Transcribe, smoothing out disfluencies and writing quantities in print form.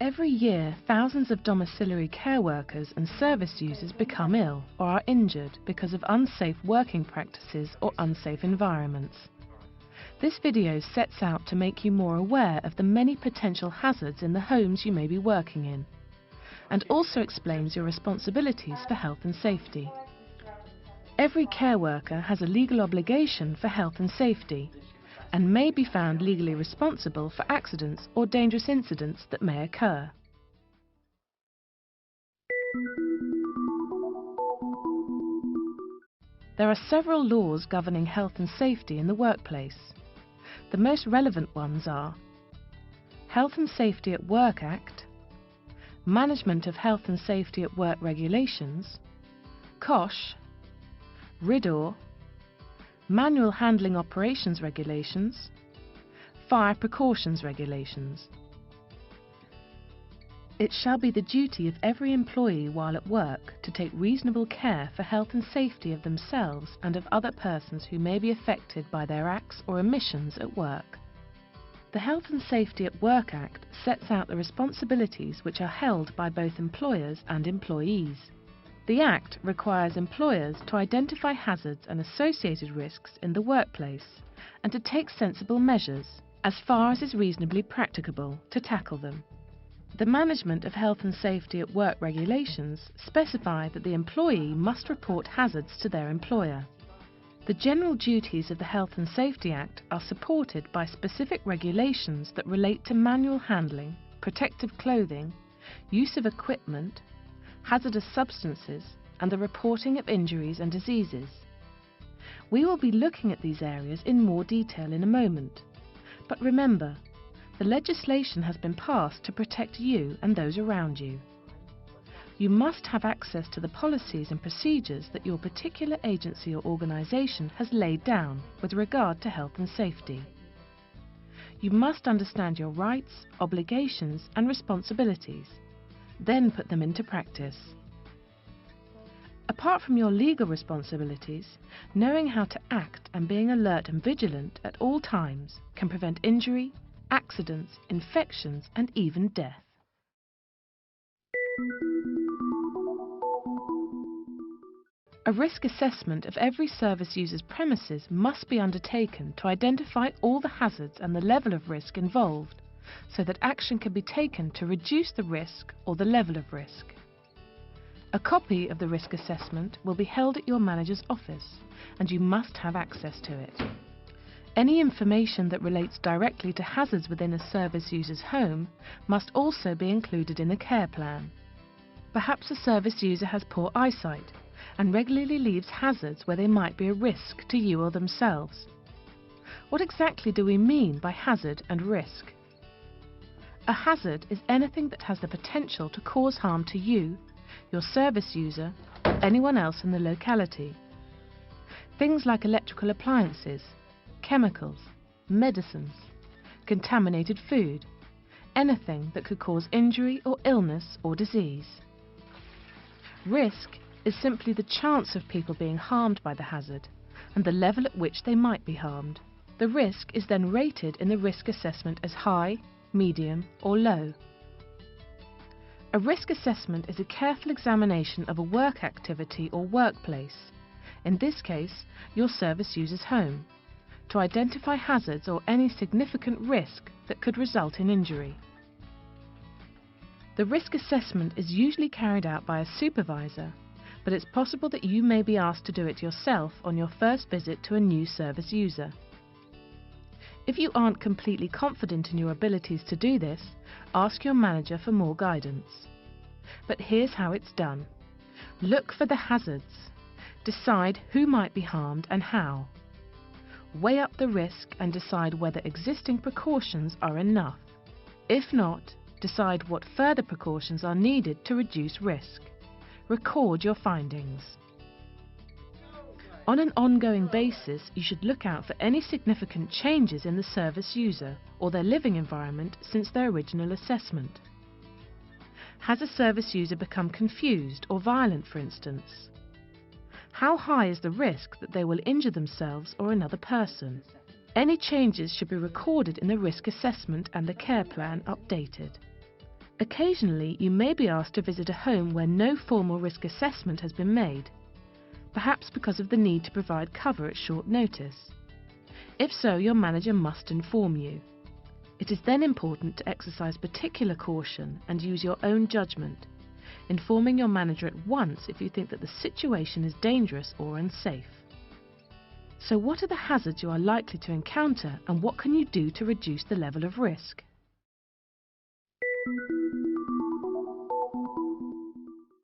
Every year, thousands of domiciliary care workers and service users become ill or are injured because of unsafe working practices or unsafe environments. This video sets out to make you more aware of the many potential hazards in the homes you may be working in, and also explains your responsibilities for health and safety. Every care worker has a legal obligation for health and safety, and may be found legally responsible for accidents or dangerous incidents that may occur. There are several laws governing health and safety in the workplace. The most relevant ones are Health and Safety at Work Act, Management of Health and Safety at Work Regulations, COSH, RIDDOR, Manual Handling Operations Regulations, Fire Precautions Regulations. It shall be the duty of every employee while at work to take reasonable care for health and safety of themselves and of other persons who may be affected by their acts or omissions at work. The Health and Safety at Work Act sets out the responsibilities which are held by both employers and employees. The Act requires employers to identify hazards and associated risks in the workplace and to take sensible measures, as far as is reasonably practicable, to tackle them. The Management of Health and Safety at Work regulations specify that the employee must report hazards to their employer. The general duties of the Health and Safety Act are supported by specific regulations that relate to manual handling, protective clothing, use of equipment, hazardous substances, and the reporting of injuries and diseases. We will be looking at these areas in more detail in a moment, but remember, the legislation has been passed to protect you and those around you. You must have access to the policies and procedures that your particular agency or organisation has laid down with regard to health and safety. You must understand your rights, obligations and responsibilities, then put them into practice. Apart from your legal responsibilities, knowing how to act and being alert and vigilant at all times can prevent injury, accidents, infections and even death. A risk assessment of every service user's premises must be undertaken to identify all the hazards and the level of risk involved, so that action can be taken to reduce the risk or the level of risk. A copy of the risk assessment will be held at your manager's office, and you must have access to it. Any information that relates directly to hazards within a service user's home must also be included in the care plan. Perhaps a service user has poor eyesight and regularly leaves hazards where they might be a risk to you or themselves. What exactly do we mean by hazard and risk? A hazard is anything that has the potential to cause harm to you, your service user, or anyone else in the locality. Things like electrical appliances, chemicals, medicines, contaminated food, anything that could cause injury or illness or disease. Risk is simply the chance of people being harmed by the hazard and the level at which they might be harmed. The risk is then rated in the risk assessment as high, medium or low. A risk assessment is a careful examination of a work activity or workplace, in this case your service user's home, to identify hazards or any significant risk that could result in injury. The risk assessment is usually carried out by a supervisor, but it's possible that you may be asked to do it yourself on your first visit to a new service user. If you aren't completely confident in your abilities to do this, ask your manager for more guidance. But here's how it's done. Look for the hazards. Decide who might be harmed and how. Weigh up the risk and decide whether existing precautions are enough. If not, decide what further precautions are needed to reduce risk. Record your findings. On an ongoing basis, you should look out for any significant changes in the service user or their living environment since their original assessment. Has a service user become confused or violent, for instance? How high is the risk that they will injure themselves or another person? Any changes should be recorded in the risk assessment and the care plan updated. Occasionally, you may be asked to visit a home where no formal risk assessment has been made, perhaps because of the need to provide cover at short notice. If so, your manager must inform you. It is then important to exercise particular caution and use your own judgment, informing your manager at once if you think that the situation is dangerous or unsafe. So what are the hazards you are likely to encounter, and what can you do to reduce the level of risk?